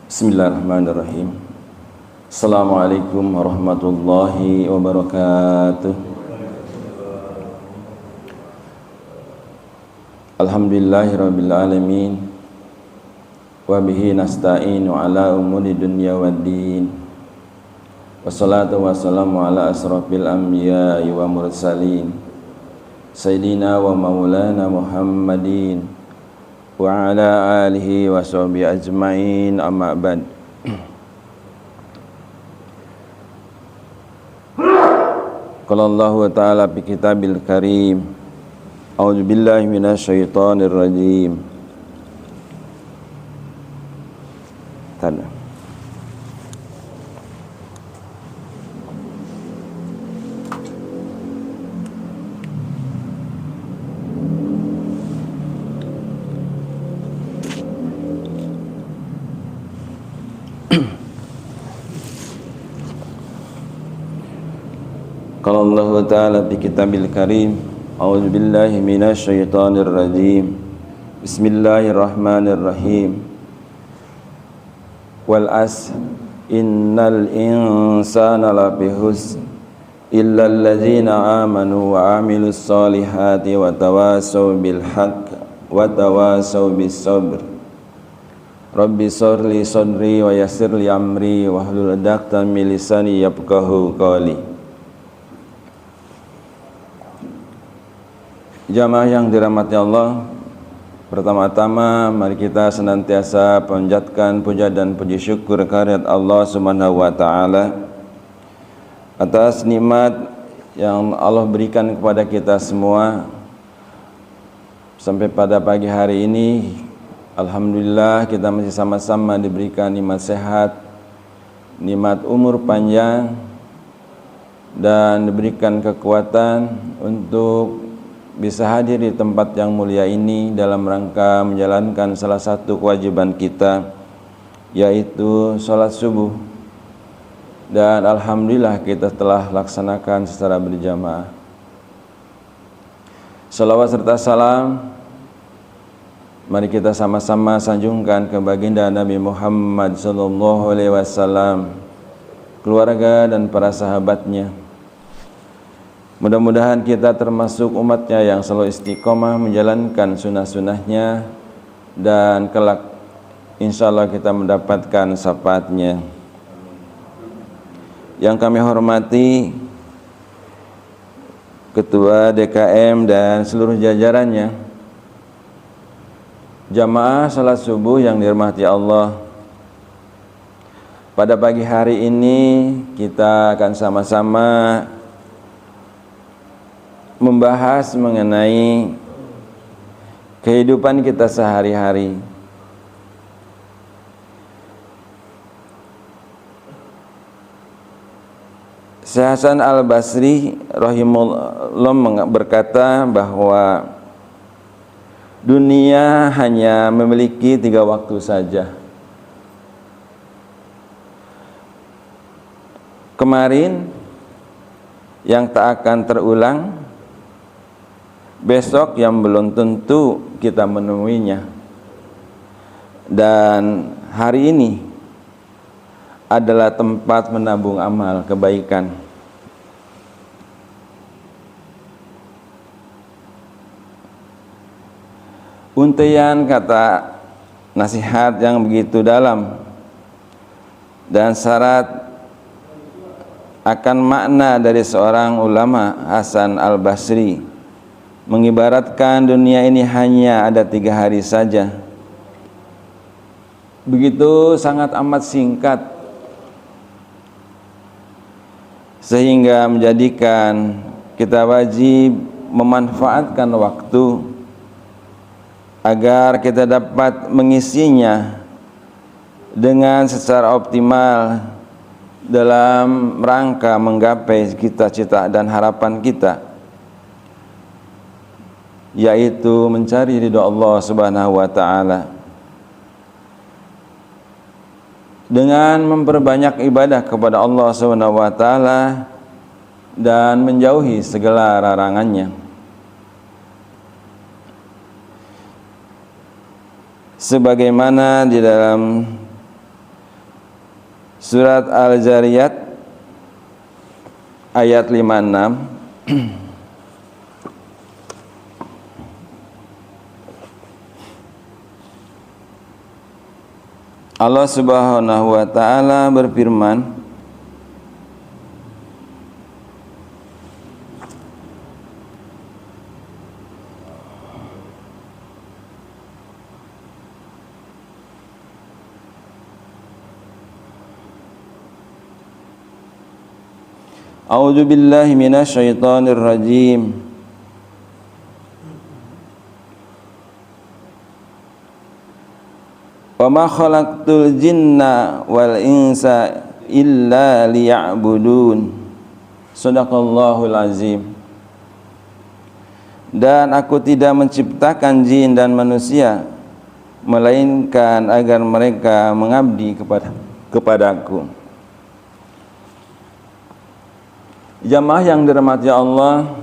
Bismillahirrahmanirrahim. Assalamualaikum warahmatullahi wabarakatuh. Alhamdulillahirabbil alamin. Wa bihi nasta'inu ala umuri dunya waddin. Wassalatu wassalamu ala asrafil anbiya'i wa mursalin. Sayyidina wa maulana Muhammadin wa ala alihi wa sahbihi ajma'in, amma ba'd. Qala Allah ta'ala fi kitabil karim, a'udzu billahi minasyaitonir rajim. Qala Allah ta'ala fi kitabil karim, a'udzu billahi minasyaitonir rajim. Bismillahirrahmanirrahim. Wal asr innal insana lafi khusr illa alladzina amanu wa amilus solihati wa tawasaw bil haqq wa tawasaw bis sabr. Rabbi shrli sadri wa yassir li amri wahlul 'uqdatam min lisani yafqahu qawli. Jamaah yang dirahmati Allah, pertama-tama mari kita senantiasa panjatkan puja dan puji syukur kehadirat Allah Subhanahu wa taala atas nikmat yang Allah berikan kepada kita semua sampai pada pagi hari ini. Alhamdulillah kita masih sama-sama diberikan nikmat sehat, nikmat umur panjang, dan diberikan kekuatan untuk bisa hadir di tempat yang mulia ini dalam rangka menjalankan salah satu kewajiban kita, yaitu sholat subuh. Dan alhamdulillah kita telah laksanakan secara berjamaah. Salawat serta salam mari kita sama-sama sanjungkan ke baginda Nabi Muhammad SAW, keluarga dan para sahabatnya. Mudah-mudahan kita termasuk umatnya yang selalu istiqomah menjalankan sunnah-sunnahnya, dan kelak insyaallah kita mendapatkan syafaatnya. Yang kami hormati Ketua DKM dan seluruh jajarannya, jamaah salat subuh yang dirahmati Allah. Pada pagi hari ini kita akan sama-sama membahas mengenai kehidupan kita sehari-hari. Syekh Hasan Al-Basri rahimahullah berkata bahwa dunia hanya memiliki 3 waktu saja. Kemarin yang tak akan terulang, besok yang belum tentu kita menemuinya, dan hari ini adalah tempat menabung amal kebaikan. Untaian kata nasihat yang begitu dalam dan syarat akan makna dari seorang ulama, Hasan Al-Basri, mengibaratkan dunia ini hanya ada 3 hari saja. Begitu sangat amat singkat, sehingga menjadikan kita wajib memanfaatkan waktu agar kita dapat mengisinya dengan secara optimal dalam rangka menggapai cita-cita dan harapan kita, yaitu mencari ridha Allah Subhanahu wa taala. Dengan memperbanyak ibadah kepada Allah Subhanahu wa taala dan menjauhi segala larangannya. Sebagaimana di dalam Surat Al-Zariyat ayat 56. Allah Subhanahu wa taala berfirman, A'udzu billahi minasy syaithanir rajim. Wa ma khalaqtul jinna wal insa illa liya'budun. Shadaqallahul azim. Dan aku tidak menciptakan jin dan manusia melainkan agar mereka mengabdi kepadaku. Jamaah yang dirahmati Allah,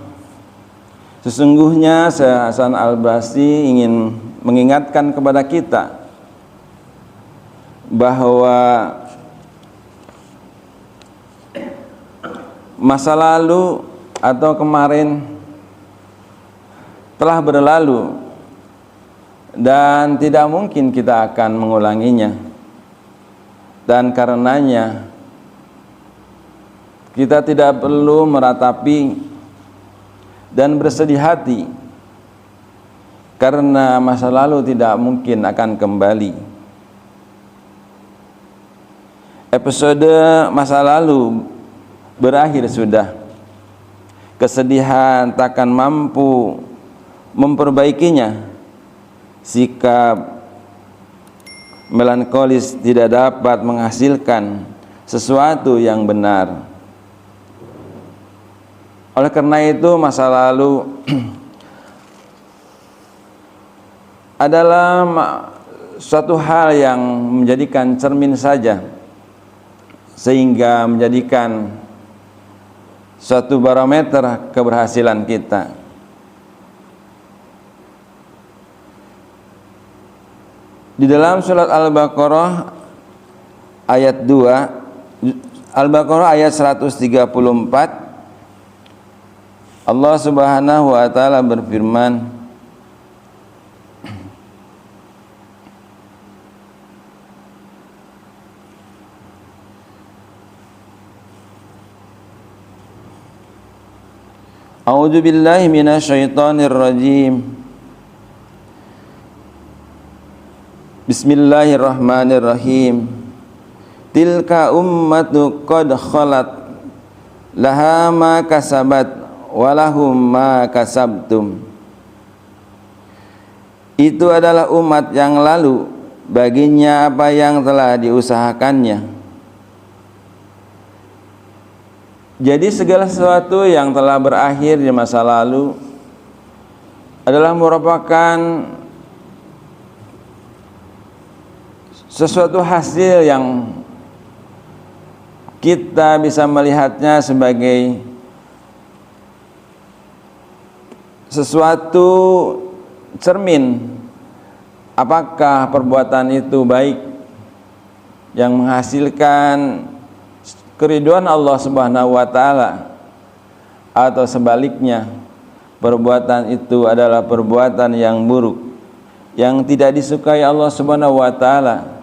sesungguhnya Syekh Hasan Al-Basri ingin mengingatkan kepada kita bahwa masa lalu atau kemarin telah berlalu dan tidak mungkin kita akan mengulanginya, dan karenanya kita tidak perlu meratapi dan bersedih hati karena masa lalu tidak mungkin akan kembali. Episode masa lalu berakhir sudah. Kesedihan takkan mampu memperbaikinya. Sikap melankolis tidak dapat menghasilkan sesuatu yang benar. Oleh karena itu masa lalu adalah suatu hal yang menjadikan cermin saja, sehingga menjadikan suatu barometer keberhasilan kita. Di dalam surat Al-Baqarah ayat 2, Al-Baqarah ayat 134, Allah Subhanahu wa taala berfirman, A'udzu billahi minasy syaithanir rajim. Bismillahirrahmanirrahim. Tilka ummatu qad khalat laha ma kasabat walahum ma kasabtum. Itu adalah umat yang lalu, baginya apa yang telah diusahakannya. Jadi segala sesuatu yang telah berakhir di masa lalu adalah merupakan sesuatu hasil yang kita bisa melihatnya sebagai sesuatu cermin apakah perbuatan itu baik yang menghasilkan keridhaan Allah Subhanahu wa taala, atau sebaliknya perbuatan itu adalah perbuatan yang buruk yang tidak disukai Allah Subhanahu wa taala,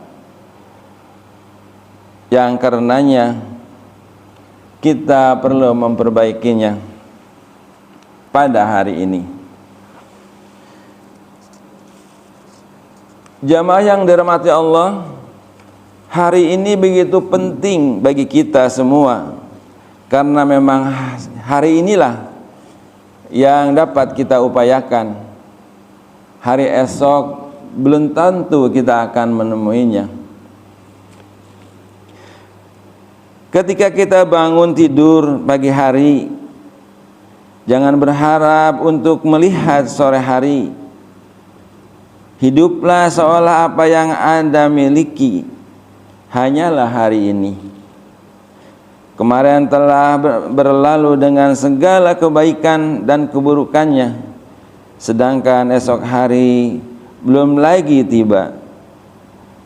yang karenanya kita perlu memperbaikinya pada hari ini. Jamaah yang dirahmati Allah, hari ini begitu penting bagi kita semua, karena memang hari inilah yang dapat kita upayakan. Hari esok belum tentu kita akan menemuinya. Ketika kita bangun tidur pagi hari, jangan berharap untuk melihat sore hari. Hiduplah seolah apa yang Anda miliki hanyalah hari ini. Kemarin telah berlalu dengan segala kebaikan dan keburukannya, sedangkan esok hari belum lagi tiba.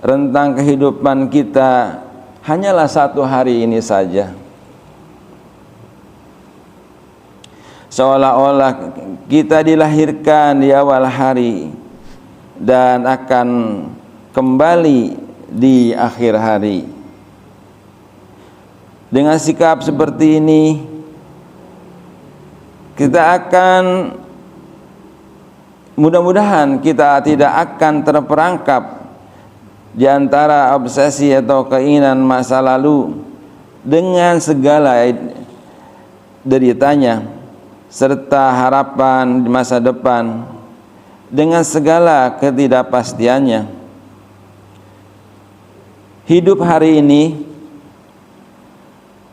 Rentang kehidupan kita hanyalah satu hari ini saja. Seolah-olah kita dilahirkan di awal hari dan akan kembali di akhir hari. Dengan sikap seperti ini, kita akan, mudah-mudahan kita tidak akan terperangkap di antara obsesi atau keinginan masa lalu dengan segala deritanya serta harapan di masa depan dengan segala ketidakpastiannya. Hidup hari ini,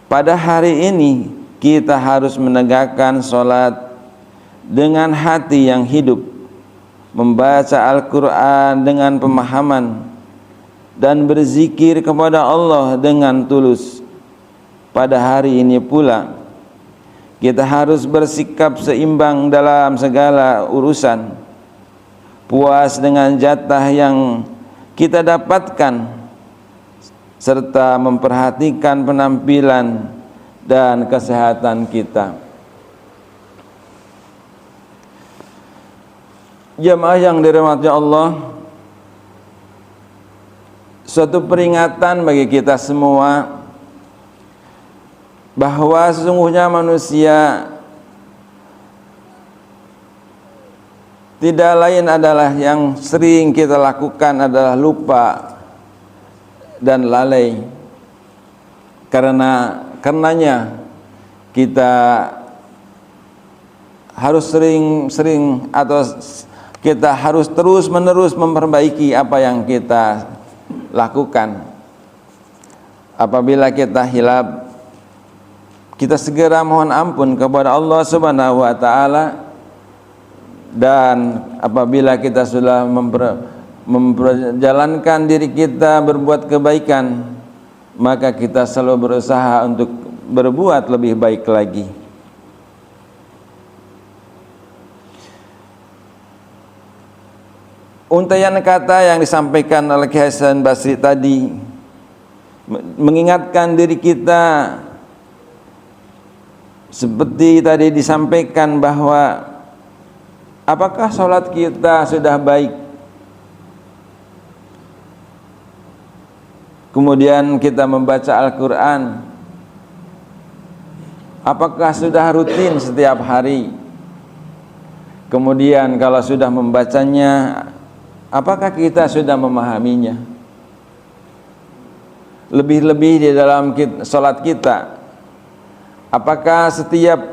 pada hari ini kita harus menegakkan sholat dengan hati yang hidup, membaca Al-Quran dengan pemahaman, dan berzikir kepada Allah dengan tulus. Pada hari ini pula kita harus bersikap seimbang dalam segala urusan, puas dengan jatah yang kita dapatkan, serta memperhatikan penampilan dan kesehatan kita. Jamaah yang dirahmati Allah, suatu peringatan bagi kita semua bahwa sesungguhnya manusia tidak lain adalah yang sering kita lakukan adalah lupa dan lalai. Karenanya kita harus sering-sering atau kita harus terus-menerus memperbaiki apa yang kita lakukan. Apabila kita hilaf, kita segera mohon ampun kepada Allah Subhanahu wa taala, dan apabila kita sudah memperjalankan diri kita berbuat kebaikan, maka kita selalu berusaha untuk berbuat lebih baik lagi. Untaian kata yang disampaikan oleh Hasan Basri tadi mengingatkan diri kita, seperti tadi disampaikan, bahwa apakah sholat kita sudah baik? Kemudian kita membaca Al-Quran, apakah sudah rutin setiap hari? Kemudian kalau sudah membacanya, apakah kita sudah memahaminya? Lebih-lebih di dalam sholat kita, apakah setiap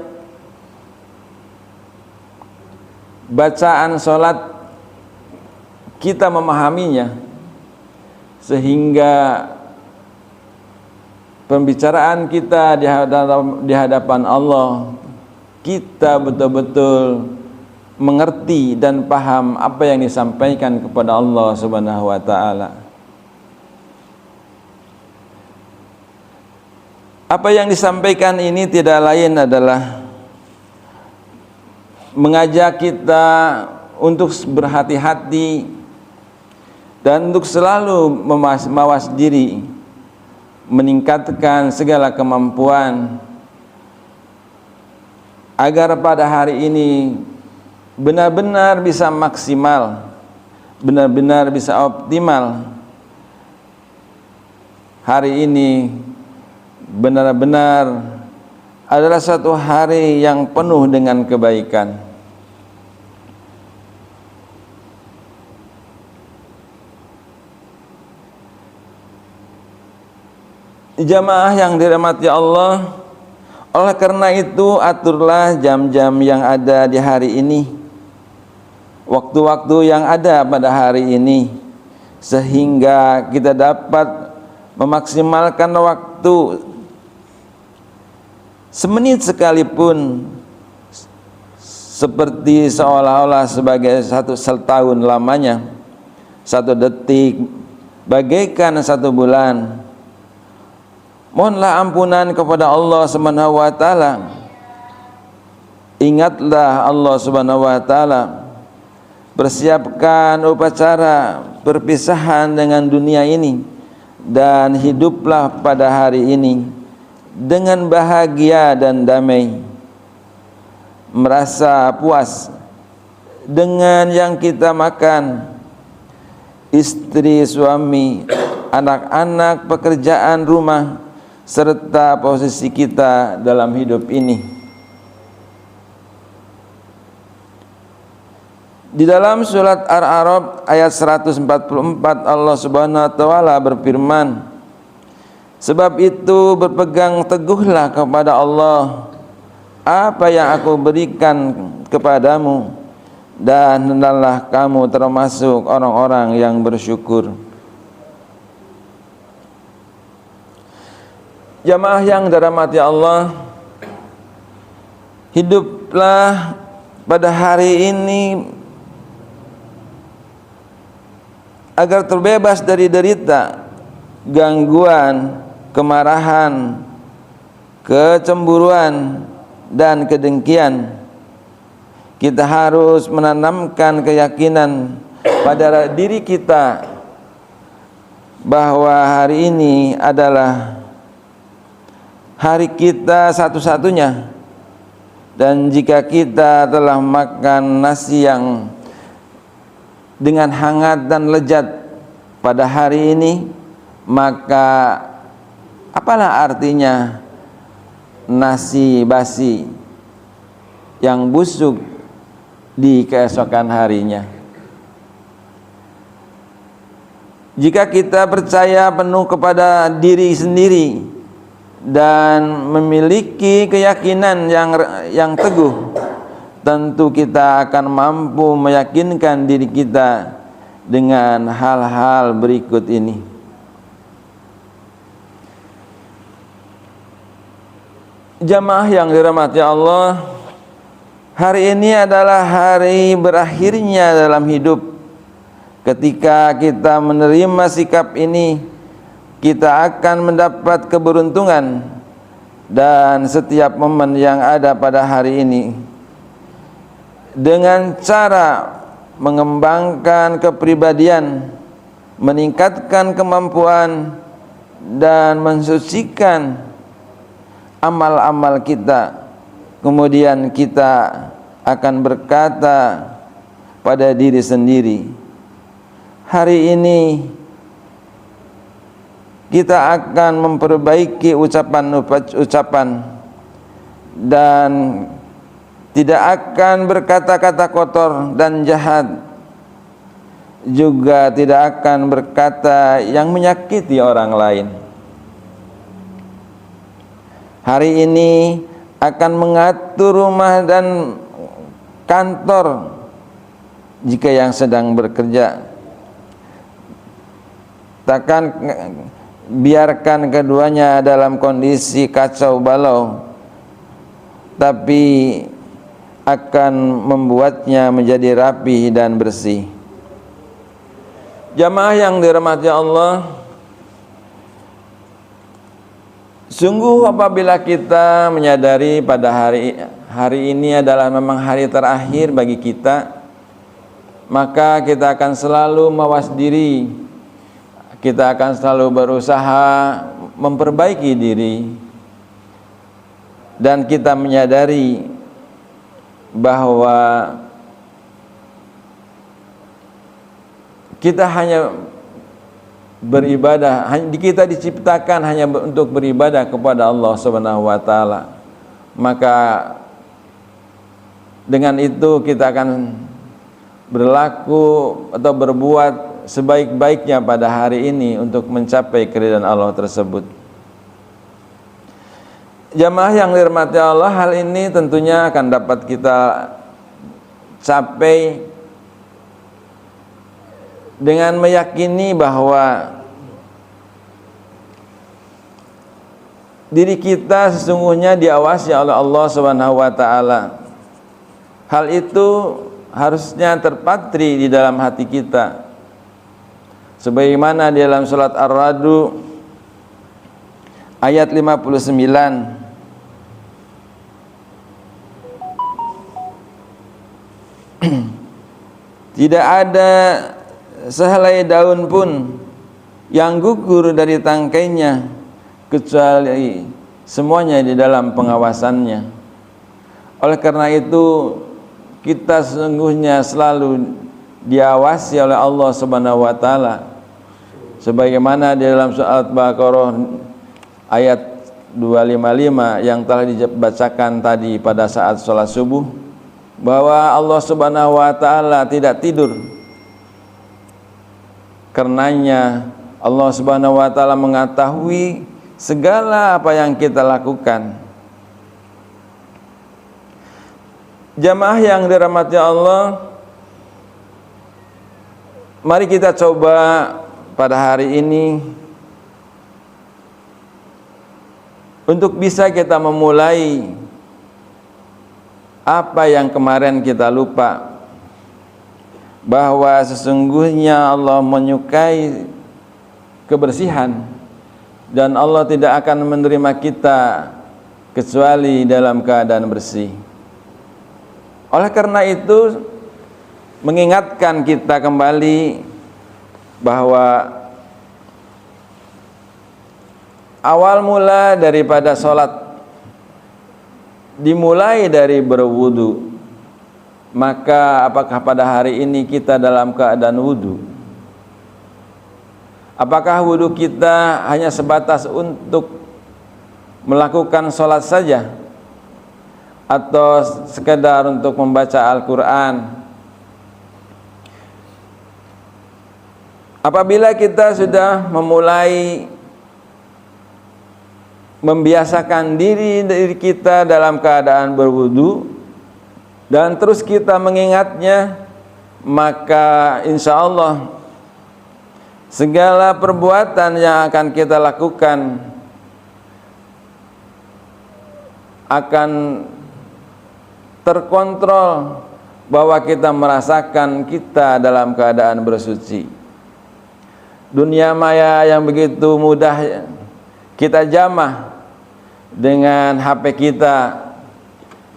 bacaan sholat kita memahaminya, sehingga pembicaraan kita di hadapan Allah, kita betul-betul mengerti dan paham apa yang disampaikan kepada Allah Subhanahu wa taala. Apa yang disampaikan ini tidak lain adalah mengajak kita untuk berhati-hati dan untuk selalu mawas diri, meningkatkan segala kemampuan agar pada hari ini benar-benar bisa maksimal, benar-benar bisa optimal. Hari ini benar-benar adalah satu hari yang penuh dengan kebaikan. Jamaah yang dirahmati Allah, oleh karena itu aturlah jam-jam yang ada di hari ini, waktu-waktu yang ada pada hari ini, sehingga kita dapat memaksimalkan waktu semenit sekalipun seperti seolah-olah sebagai satu setahun lamanya, satu detik bagaikan satu bulan. Mohonlah ampunan kepada Allah Subhanahu wa taala. Ingatlah Allah Subhanahu wa taala, persiapkan upacara perpisahan dengan dunia ini dan hiduplah pada hari ini dengan bahagia dan damai, merasa puas dengan yang kita makan, istri, suami, anak-anak, pekerjaan rumah, serta posisi kita dalam hidup ini. Di dalam surat Al-A'raf ayat 144 Allah Subhanahu wa taala berfirman, sebab itu berpegang teguhlah kepada Allah apa yang aku berikan kepadamu, dan hendaklah kamu termasuk orang-orang yang bersyukur. Jamaah yang dirahmati Allah, hiduplah pada hari ini agar terbebas dari derita, gangguan, kemarahan, kecemburuan, dan kedengkian. Kita harus menanamkan keyakinan pada diri kita bahwa hari ini adalah hari kita satu-satunya, dan jika kita telah makan nasi yang dengan hangat dan lezat pada hari ini, maka apalah artinya nasi basi yang busuk di keesokan harinya. Jika kita percaya penuh kepada diri sendiri dan memiliki keyakinan yang teguh, tentu kita akan mampu meyakinkan diri kita dengan hal-hal berikut ini. Jamaah yang dirahmati Allah, hari ini adalah hari berakhirnya dalam hidup. Ketika kita menerima sikap ini, kita akan mendapat keberuntungan, dan setiap momen yang ada pada hari ini dengan cara mengembangkan kepribadian, meningkatkan kemampuan, dan mensucikan amal-amal kita. Kemudian kita akan berkata pada diri sendiri, hari ini kita akan memperbaiki ucapan dan tidak akan berkata-kata kotor dan jahat, juga tidak akan berkata yang menyakiti orang lain. Hari ini akan mengatur rumah dan kantor jika yang sedang bekerja. Takkan biarkan keduanya dalam kondisi kacau balau, tapi akan membuatnya menjadi rapi dan bersih. Jamaah yang dirahmati Allah, sungguh apabila kita menyadari pada hari ini adalah memang hari terakhir bagi kita, maka kita akan selalu mawas diri, kita akan selalu berusaha memperbaiki diri, dan kita menyadari bahwa kita hanya beribadah, kita diciptakan hanya untuk beribadah kepada Allah Subhanahu wa taala. Maka dengan itu kita akan berlaku atau berbuat sebaik-baiknya pada hari ini untuk mencapai keridhaan Allah tersebut. Jamaah yang dirahmati Allah, hal ini tentunya akan dapat kita capai dengan meyakini bahwa diri kita sesungguhnya diawasi oleh Allah Subhanahu wa taala. Hal itu harusnya terpatri di dalam hati kita. Sebagaimana di dalam surat Ar-Ra'd ayat 59, tidak ada sehelai daun pun yang gugur dari tangkainya kecuali semuanya di dalam pengawasannya. Oleh karena itu kita sesungguhnya selalu diawasi oleh Allah Subhanahu wa taala, sebagaimana di dalam surat Al-Baqarah ayat 255 yang telah dibacakan tadi pada saat sholat subuh, bahwa Allah Subhanahu wa taala tidak tidur. Karenanya Allah Subhanahu wa taala mengetahui segala apa yang kita lakukan. Jamaah yang dirahmati Allah, mari kita coba pada hari ini untuk bisa kita memulai apa yang kemarin kita lupa, bahwa sesungguhnya Allah menyukai kebersihan dan Allah tidak akan menerima kita kecuali dalam keadaan bersih. Oleh karena itu mengingatkan kita kembali bahwa awal mula daripada sholat dimulai dari berwudu. Maka apakah pada hari ini kita dalam keadaan wudu? Apakah wudu kita hanya sebatas untuk melakukan sholat saja, atau sekedar untuk membaca Al-Quran? Apabila kita sudah memulai membiasakan diri kita dalam keadaan berwudu dan terus kita mengingatnya, maka insya Allah segala perbuatan yang akan kita lakukan akan terkontrol, bahwa kita merasakan kita dalam keadaan bersuci. Dunia maya yang begitu mudah kita jamah dengan HP kita,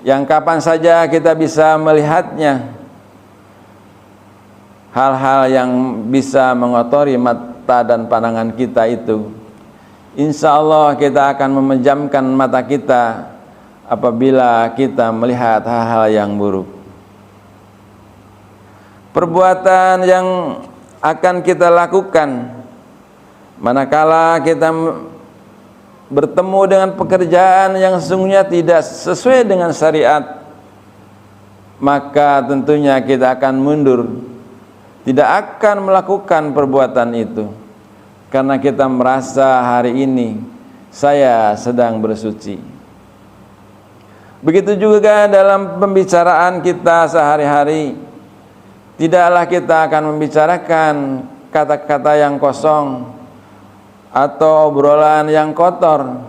yang kapan saja kita bisa melihatnya, hal-hal yang bisa mengotori mata dan pandangan kita itu. Insya Allah kita akan memejamkan mata kita apabila kita melihat hal-hal yang buruk. Perbuatan yang akan kita lakukan manakala kita bertemu dengan pekerjaan yang sesungguhnya tidak sesuai dengan syariat, maka tentunya kita akan mundur, tidak akan melakukan perbuatan itu, karena kita merasa hari ini saya sedang bersuci. Begitu juga dalam pembicaraan kita sehari-hari, tidaklah kita akan membicarakan kata-kata yang kosong atau obrolan yang kotor,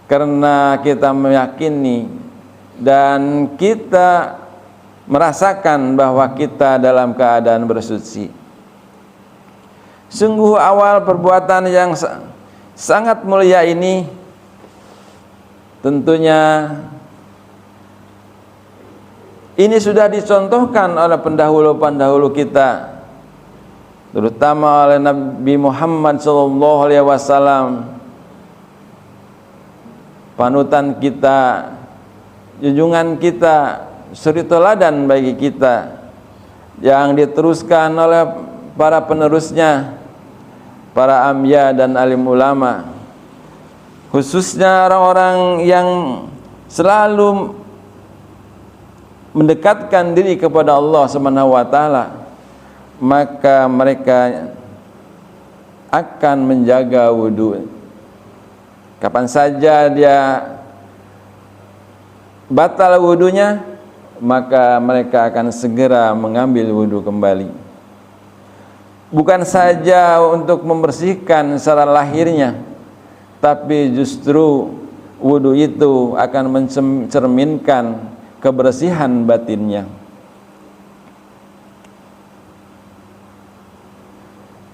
karena kita meyakini dan kita merasakan bahwa kita dalam keadaan bersuci. Sungguh awal perbuatan yang sangat mulia ini tentunya ini sudah dicontohkan oleh pendahulu-pendahulu kita, terutama oleh Nabi Muhammad SAW, panutan kita, junjungan kita, suri teladan bagi kita, yang diteruskan oleh para penerusnya, para ambiya dan alim ulama, khususnya orang-orang yang selalu mendekatkan diri kepada Allah Subhanahu wa taala, maka mereka akan menjaga wudu. Kapan saja dia batal wudunya, maka mereka akan segera mengambil wudu kembali. Bukan saja untuk membersihkan secara lahirnya, tapi justru wudu itu akan mencerminkan kebersihan batinnya.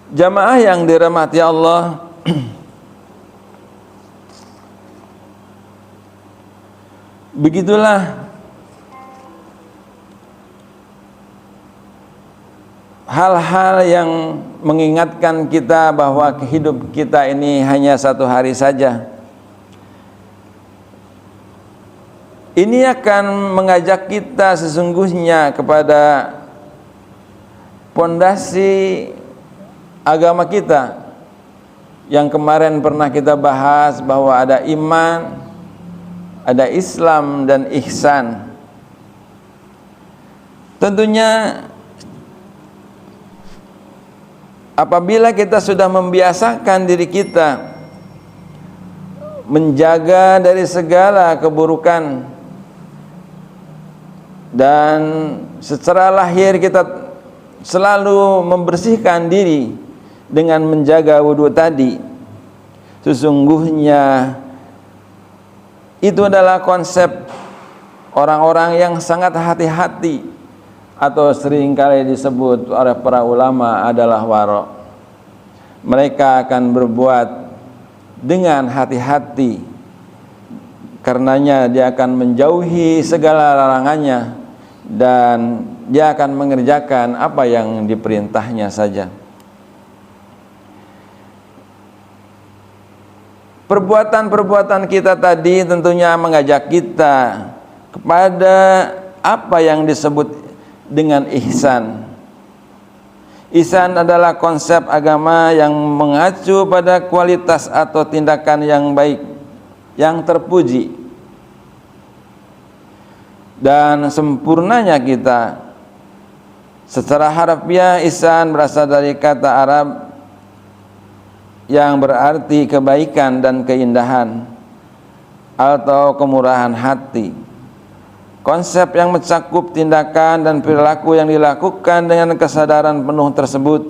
Jamaah yang dirahmati Allah, begitulah hal-hal yang mengingatkan kita bahwa hidup kita ini hanya satu hari saja. Ini akan mengajak kita sesungguhnya kepada pondasi agama kita yang kemarin pernah kita bahas, bahwa ada iman, ada Islam dan ihsan. Tentunya apabila kita sudah membiasakan diri kita menjaga dari segala keburukan, dan secara lahir kita selalu membersihkan diri dengan menjaga wudu tadi, sesungguhnya itu adalah konsep orang-orang yang sangat hati-hati, atau seringkali disebut oleh para ulama adalah waro. Mereka akan berbuat dengan hati-hati, karenanya dia akan menjauhi segala larangannya dan dia akan mengerjakan apa yang diperintahnya saja. Perbuatan-perbuatan kita tadi tentunya mengajak kita kepada apa yang disebut dengan ihsan. Ihsan adalah konsep agama yang mengacu pada kualitas atau tindakan yang baik, yang terpuji dan sempurnanya kita. Secara harfiah, ihsan berasal dari kata Arab yang berarti kebaikan dan keindahan atau kemurahan hati. Konsep yang mencakup tindakan dan perilaku yang dilakukan dengan kesadaran penuh tersebut,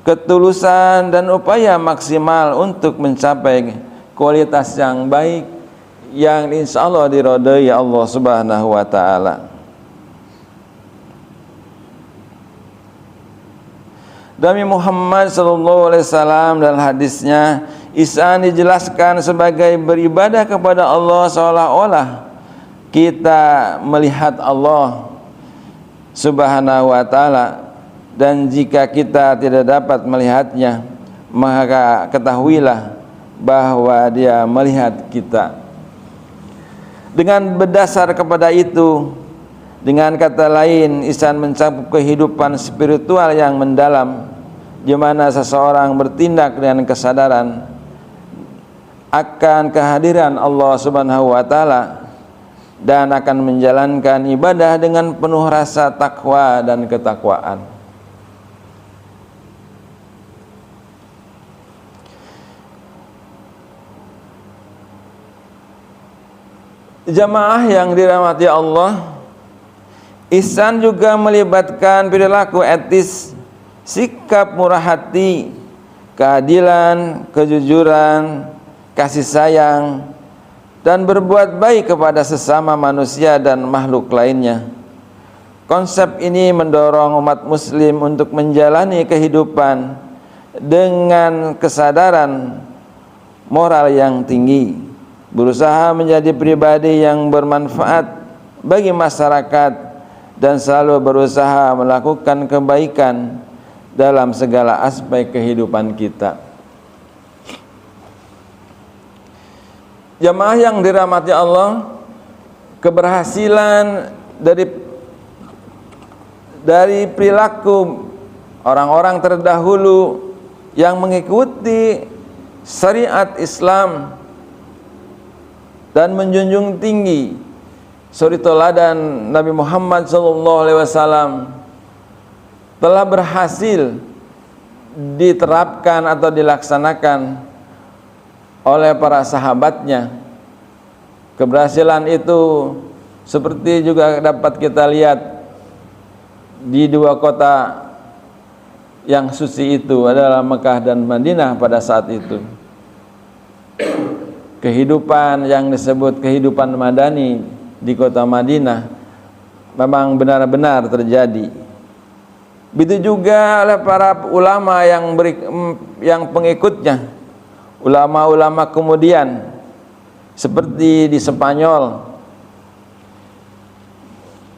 ketulusan dan upaya maksimal untuk mencapai kualitas yang baik yang insya Allah diridhai Allah Subhanahu wa ta'ala. Nabi Muhammad SAW dalam hadisnya, ihsan dijelaskan sebagai beribadah kepada Allah seolah-olah kita melihat Allah Subhanahu wa ta'ala, dan jika kita tidak dapat melihatnya, maka ketahuilah bahwa dia melihat kita. Dengan berdasar kepada itu, dengan kata lain, ihsan mencakup kehidupan spiritual yang mendalam, di mana seseorang bertindak dengan kesadaran akan kehadiran Allah Subhanahu wa ta'ala dan akan menjalankan ibadah dengan penuh rasa takwa dan ketakwaan. Jamaah yang dirahmati Allah, ihsan juga melibatkan perilaku etis, sikap murah hati, keadilan, kejujuran, kasih sayang, dan berbuat baik kepada sesama manusia dan makhluk lainnya. Konsep ini mendorong umat muslim untuk menjalani kehidupan dengan kesadaran moral yang tinggi, berusaha menjadi pribadi yang bermanfaat bagi masyarakat, dan selalu berusaha melakukan kebaikan dalam segala aspek kehidupan kita. Jamaah yang dirahmati Allah, keberhasilan dari perilaku orang-orang terdahulu yang mengikuti syariat Islam dan menjunjung tinggi suri teladan Nabi Muhammad SAW telah berhasil diterapkan atau dilaksanakan oleh para sahabatnya. Keberhasilan itu seperti juga dapat kita lihat di dua kota yang suci itu adalah Mekah dan Madinah pada saat itu. Kehidupan yang disebut kehidupan madani di kota Madinah memang benar-benar terjadi. Begitu juga oleh para ulama yang pengikutnya, ulama-ulama kemudian, seperti di Spanyol,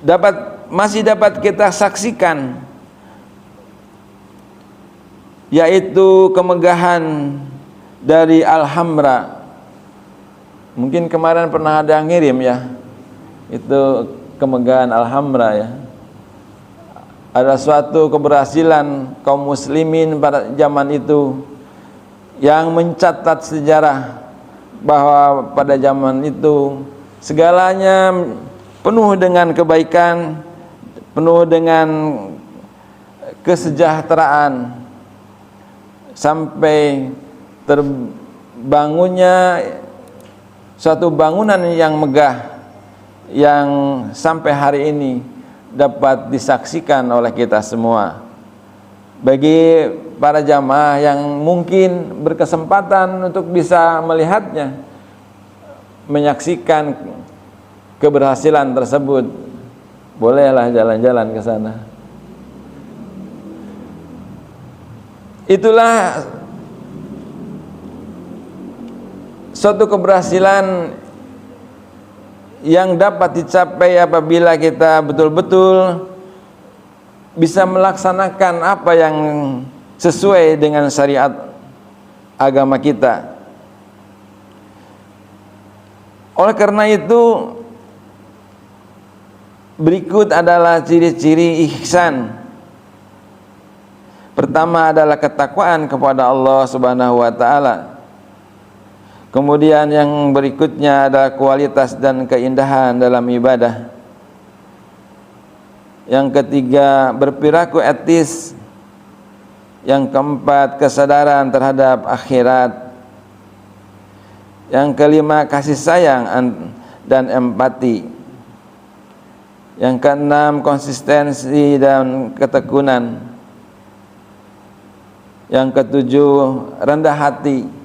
dapat masih dapat kita saksikan, yaitu kemegahan dari Alhamra. Mungkin kemarin pernah ada yang ngirim ya, itu kemegahan Alhamra ya. Ada suatu keberhasilan kaum muslimin pada zaman itu yang mencatat sejarah bahwa pada zaman itu segalanya penuh dengan kebaikan, penuh dengan kesejahteraan, sampai terbangunnya suatu bangunan yang megah yang sampai hari ini dapat disaksikan oleh kita semua. Bagi para jamaah yang mungkin berkesempatan untuk bisa melihatnya, menyaksikan keberhasilan tersebut, bolehlah jalan-jalan ke sana. Itulah suatu keberhasilan yang dapat dicapai apabila kita betul-betul bisa melaksanakan apa yang sesuai dengan syariat agama kita. Oleh karena itu, berikut adalah ciri-ciri ihsan. Pertama adalah ketakwaan kepada Allah Subhanahu wa taala. Kemudian yang berikutnya adalah kualitas dan keindahan dalam ibadah. Yang ketiga, berperilaku etis. Yang keempat, kesadaran terhadap akhirat. Yang kelima, kasih sayang dan empati. Yang keenam, konsistensi dan ketekunan. Yang ketujuh, rendah hati.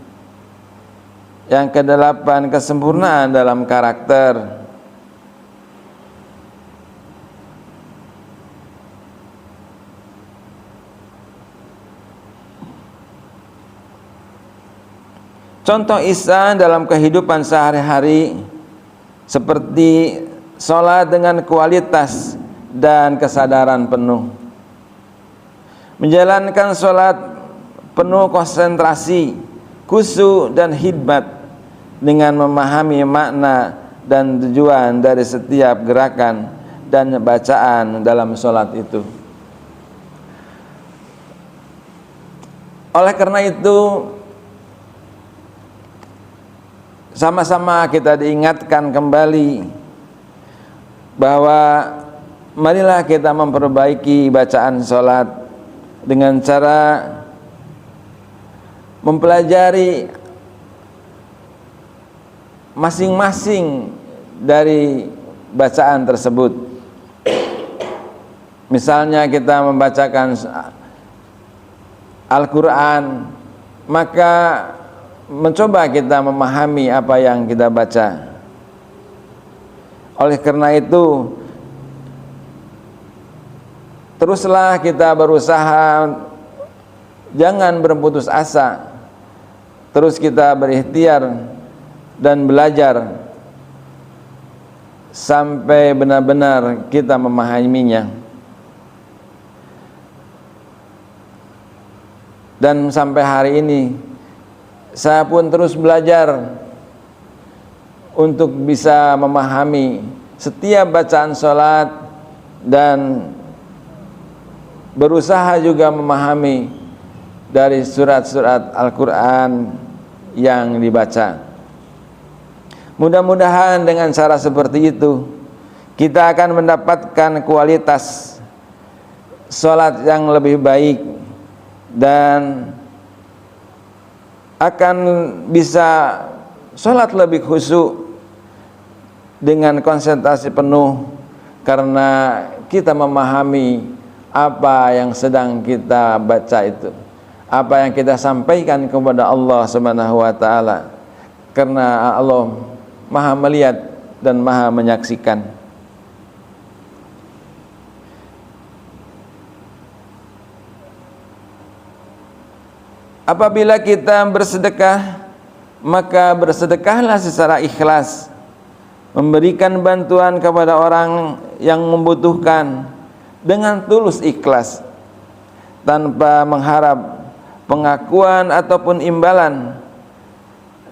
Yang kedelapan, kesempurnaan dalam karakter. Contoh ihsan dalam kehidupan sehari-hari seperti sholat dengan kualitas dan kesadaran penuh, menjalankan sholat penuh konsentrasi, khusyuk dan hikmat dengan memahami makna dan tujuan dari setiap gerakan dan bacaan dalam sholat itu. Oleh karena itu, sama-sama kita diingatkan kembali bahwa marilah kita memperbaiki bacaan sholat dengan cara mempelajari masing-masing dari bacaan tersebut. Misalnya kita membacakan Al-Quran, maka mencoba kita memahami apa yang kita baca. Oleh karena itu, teruslah kita berusaha, jangan berputus asa. Terus kita berikhtiar dan belajar sampai benar-benar kita memahaminya. Dan sampai hari ini saya pun terus belajar untuk bisa memahami setiap bacaan sholat dan berusaha juga memahami dari surat-surat Al-Quran yang dibaca. Mudah-mudahan dengan cara seperti itu kita akan mendapatkan kualitas sholat yang lebih baik dan akan bisa sholat lebih khusyuk dengan konsentrasi penuh karena kita memahami apa yang sedang kita baca itu, apa yang kita sampaikan kepada Allah Subhanahu wa taala, karena Allah Maha melihat dan Maha menyaksikan. Apabila kita bersedekah, maka bersedekahlah secara ikhlas memberikan bantuan kepada orang yang membutuhkan dengan tulus ikhlas tanpa mengharap pengakuan ataupun imbalan,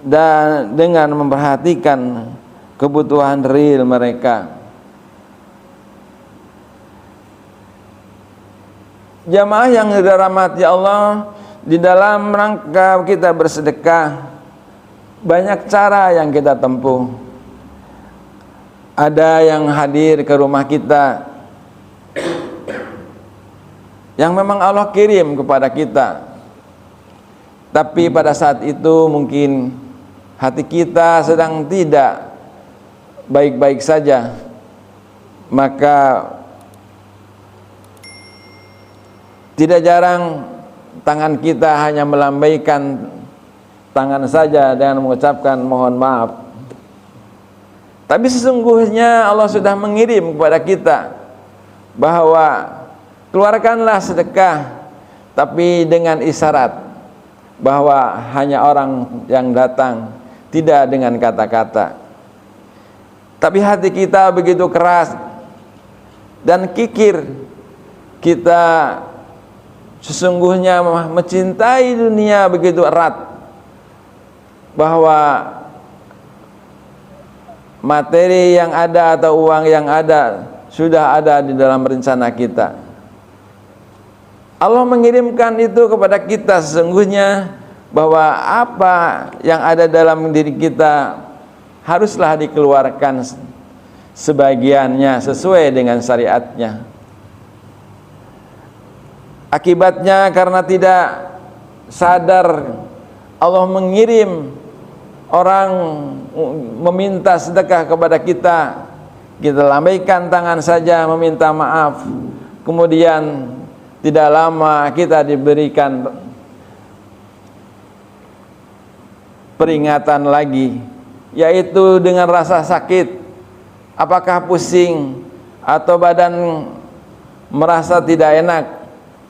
dan dengan memperhatikan kebutuhan real mereka. Jamaah yang dirahmati Allah, di dalam rangka kita bersedekah banyak cara yang kita tempuh. Ada yang hadir ke rumah kita yang memang Allah kirim kepada kita, tapi pada saat itu mungkin hati kita sedang tidak baik-baik saja, maka tidak jarang tangan kita hanya melambaikan tangan saja dengan mengucapkan mohon maaf. Tapi sesungguhnya Allah sudah mengirim kepada kita bahwa keluarkanlah sedekah, tapi dengan isyarat bahwa hanya orang yang datang, tidak dengan kata-kata. Tapi hati kita begitu keras dan kikir, kita sesungguhnya mencintai dunia begitu erat, bahwa materi yang ada atau uang yang ada sudah ada di dalam rencana kita. Allah mengirimkan itu kepada kita sesungguhnya, bahwa apa yang ada dalam diri kita haruslah dikeluarkan sebagiannya sesuai dengan syariatnya. Akibatnya karena tidak sadar Allah mengirim orang meminta sedekah kepada kita, kita lambaikan tangan saja meminta maaf, kemudian tidak lama kita diberikan peringatan lagi, yaitu dengan rasa sakit, apakah pusing atau badan merasa tidak enak,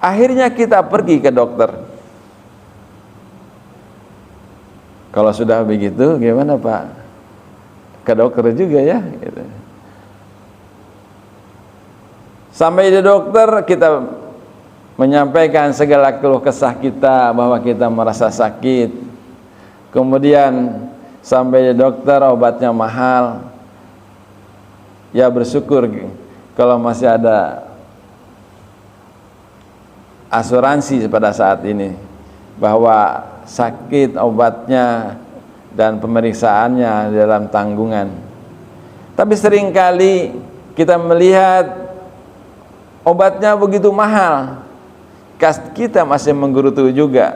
akhirnya kita pergi ke dokter. Kalau sudah begitu gimana Pak? Ke dokter juga ya gitu. Sampai di dokter kita menyampaikan segala keluh kesah kita, bahwa kita merasa sakit. Kemudian sampai di dokter obatnya mahal. Ya bersyukur kalau masih ada asuransi pada saat ini, bahwa sakit obatnya dan pemeriksaannya dalam tanggungan. Tapi seringkali kita melihat obatnya begitu mahal, kas kita masih menggerutu juga,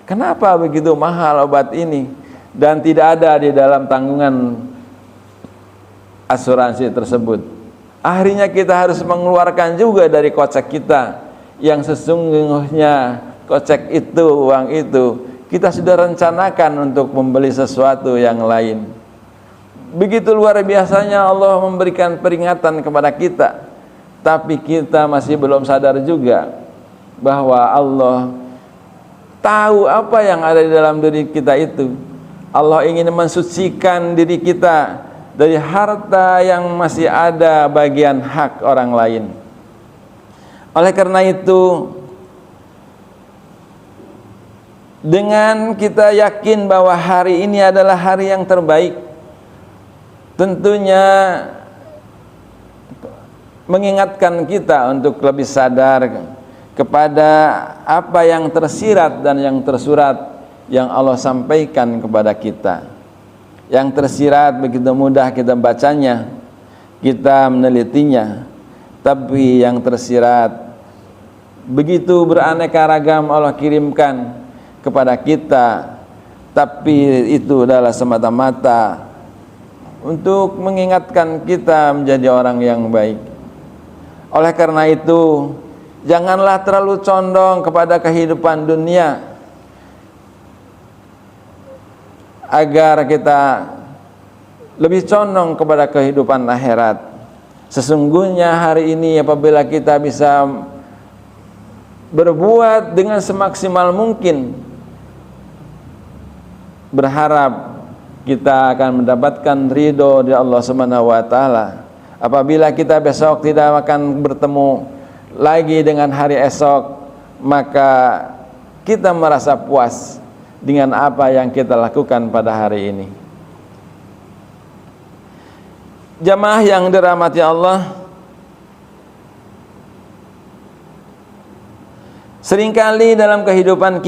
kenapa begitu mahal obat ini dan tidak ada di dalam tanggungan asuransi tersebut. Akhirnya kita harus mengeluarkan juga dari kocek kita, yang sesungguhnya kocek itu, uang itu kita sudah rencanakan untuk membeli sesuatu yang lain. Begitu luar biasanya Allah memberikan peringatan kepada kita, tapi kita masih belum sadar juga bahwa Allah tahu apa yang ada di dalam diri kita itu. Allah ingin mensucikan diri kita dari harta yang masih ada bagian hak orang lain. Oleh karena itu, dengan kita yakin bahwa hari ini adalah hari yang terbaik, tentunya mengingatkan kita untuk lebih sadar kepada apa yang tersirat dan yang tersurat yang Allah sampaikan kepada kita. Yang tersirat begitu mudah kita bacanya, kita menelitinya, tapi yang tersirat begitu beraneka ragam Allah kirimkan kepada kita, tapi itu adalah semata-mata untuk mengingatkan kita menjadi orang yang baik. Oleh karena itu, janganlah terlalu condong kepada kehidupan dunia, agar kita lebih condong kepada kehidupan akhirat. Sesungguhnya hari ini apabila kita bisa berbuat dengan semaksimal mungkin, berharap kita akan mendapatkan ridho dari Allah Subhanahu wa taala. Apabila kita besok tidak akan bertemu lagi dengan hari esok, maka kita merasa puas dengan apa yang kita lakukan pada hari ini. Jamaah yang dirahmati Allah, seringkali dalam kehidupan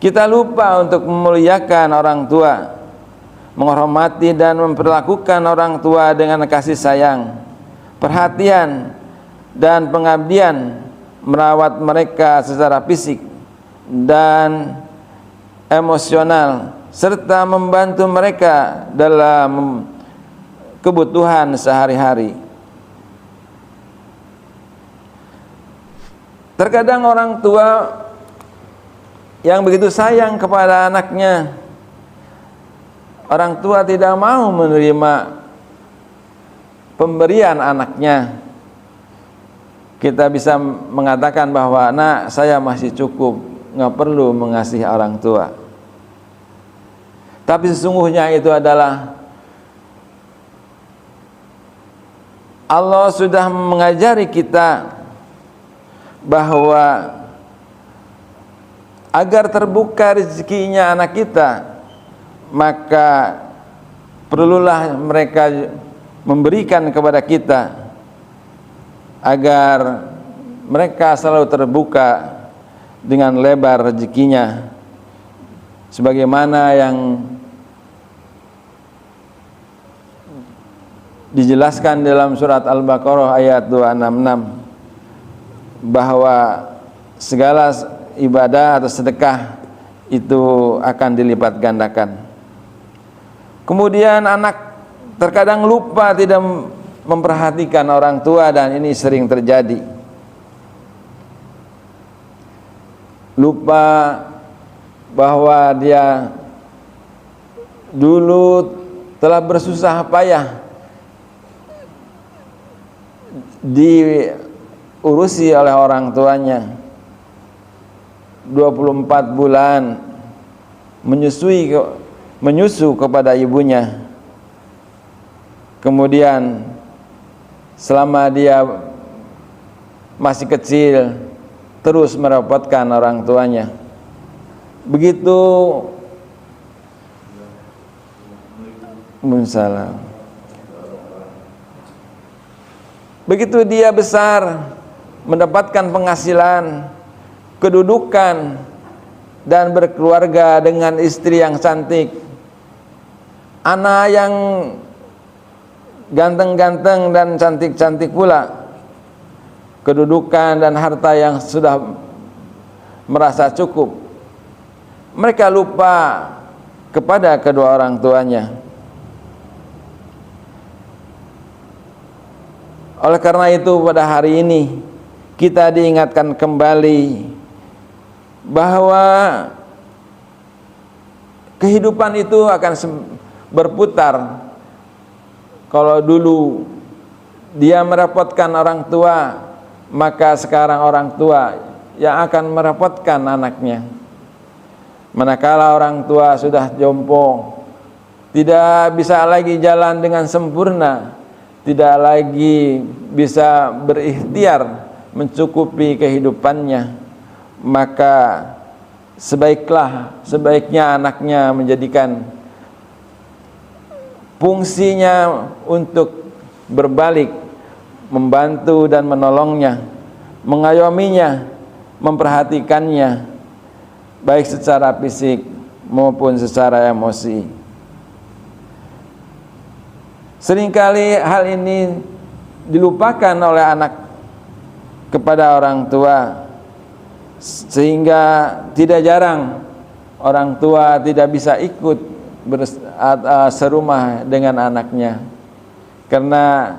kita lupa untuk memuliakan orang tua, menghormati dan memperlakukan orang tua dengan kasih sayang, perhatian dan pengabdian, merawat mereka secara fisik dan emosional, serta membantu mereka dalam kebutuhan sehari-hari. Terkadang orang tua yang begitu sayang kepada anaknya, orang tua tidak mau menerima pemberian anaknya. Kita bisa mengatakan bahwa, "Nak, saya masih cukup, nggak perlu mengasihi orang tua." Tapi sesungguhnya itu adalah Allah sudah mengajari kita bahwa agar terbuka rezekinya anak kita, maka perlulah mereka memberikan kepada kita agar mereka selalu terbuka dengan lebar rezekinya, sebagaimana yang dijelaskan dalam surat Al-Baqarah ayat 266, bahwa segala ibadah atau sedekah itu akan dilipat gandakan. Kemudian anak terkadang lupa tidak memperhatikan orang tua, dan ini sering terjadi. Lupa bahwa dia dulu telah bersusah payah diurusi oleh orang tuanya, 24 bulan menyusu kepada ibunya. Kemudian selama dia masih kecil terus merepotkan orang tuanya. Begitu begitu dia besar, mendapatkan penghasilan, kedudukan, dan berkeluarga dengan istri yang cantik, anak yang ganteng-ganteng dan cantik-cantik pula, kedudukan dan harta yang sudah merasa cukup, mereka lupa kepada kedua orang tuanya. Oleh karena itu, pada hari ini kita diingatkan kembali bahwa kehidupan itu akan berputar. Kalau dulu dia merepotkan orang tua, maka sekarang orang tua yang akan merepotkan anaknya. Manakala orang tua sudah jompo, tidak bisa lagi jalan dengan sempurna, tidak lagi bisa berikhtiar mencukupi kehidupannya, maka sebaiknya anaknya menjadikan fungsinya untuk berbalik, membantu dan menolongnya, mengayominya, memperhatikannya, baik secara fisik maupun secara emosi. Seringkali hal ini dilupakan oleh anak kepada orang tua, sehingga tidak jarang orang tua tidak bisa ikut serumah dengan anaknya, karena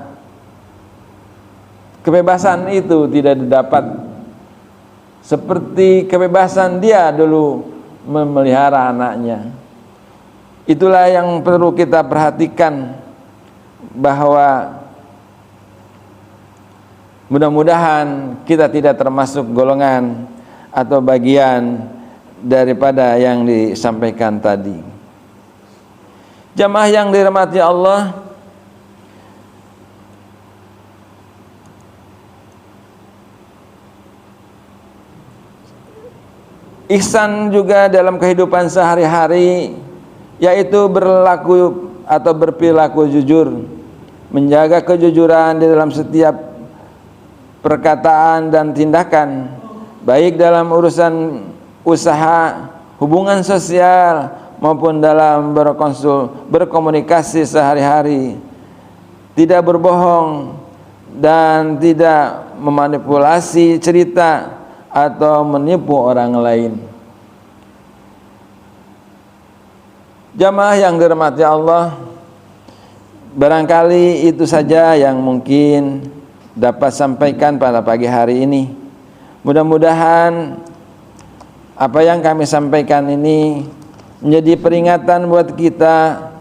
kebebasan itu tidak didapat seperti kebebasan dia dulu memelihara anaknya. Itulah yang perlu kita perhatikan, bahwa mudah-mudahan kita tidak termasuk golongan atau bagian daripada yang disampaikan tadi. Jamaah yang dirahmati Allah, ihsan juga dalam kehidupan sehari-hari, yaitu berlaku atau berperilaku jujur, menjaga kejujuran di dalam setiap perkataan dan tindakan, baik dalam urusan usaha, hubungan sosial, maupun dalam berkomunikasi sehari-hari. Tidak berbohong dan tidak memanipulasi cerita atau menipu orang lain. Jamaah yang dirahmati Allah, barangkali itu saja yang mungkin dapat sampaikan pada pagi hari ini. Mudah-mudahan apa yang kami sampaikan ini menjadi peringatan buat kita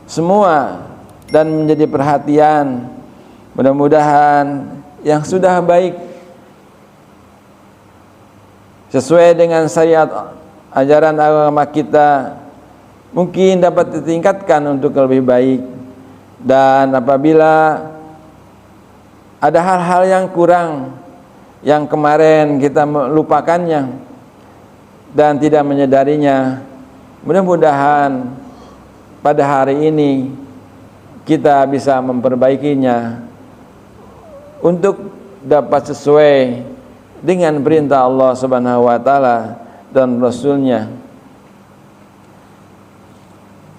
semua dan menjadi perhatian. Mudah-mudahan yang sudah baik sesuai dengan syariat ajaran agama kita mungkin dapat ditingkatkan untuk lebih baik, dan apabila ada hal-hal yang kurang yang kemarin kita melupakannya dan tidak menyadarinya, mudah-mudahan pada hari ini kita bisa memperbaikinya untuk dapat sesuai dengan perintah Allah Subhanahu wa taala dan Rasul-Nya.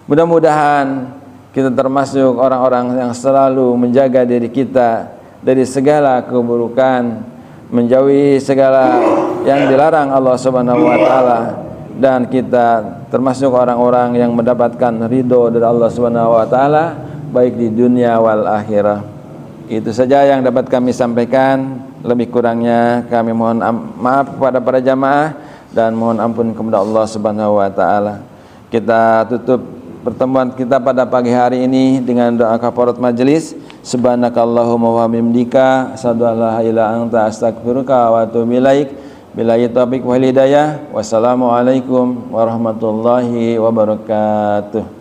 Mudah-mudahan kita termasuk orang-orang yang selalu menjaga diri kita dari segala keburukan, menjauhi segala yang dilarang Allah Subhanahu wa taala, dan kita termasuk orang-orang yang mendapatkan ridho dari Allah Subhanahu wa taala baik di dunia wal akhirah. Itu saja yang dapat kami sampaikan. Lebih kurangnya kami mohon maaf kepada para jamaah dan mohon ampun kepada Allah Subhanahu wa taala. Kita tutup pertemuan kita pada pagi hari ini dengan doa kafarat majelis. Subhanakallahumma wa bihamdika asyhadu an la ilaha illa anta astaghfiruka wa atubu ilaik. Billahi taufiq wal hidayah. Wassalamualaikum warahmatullahi wabarakatuh.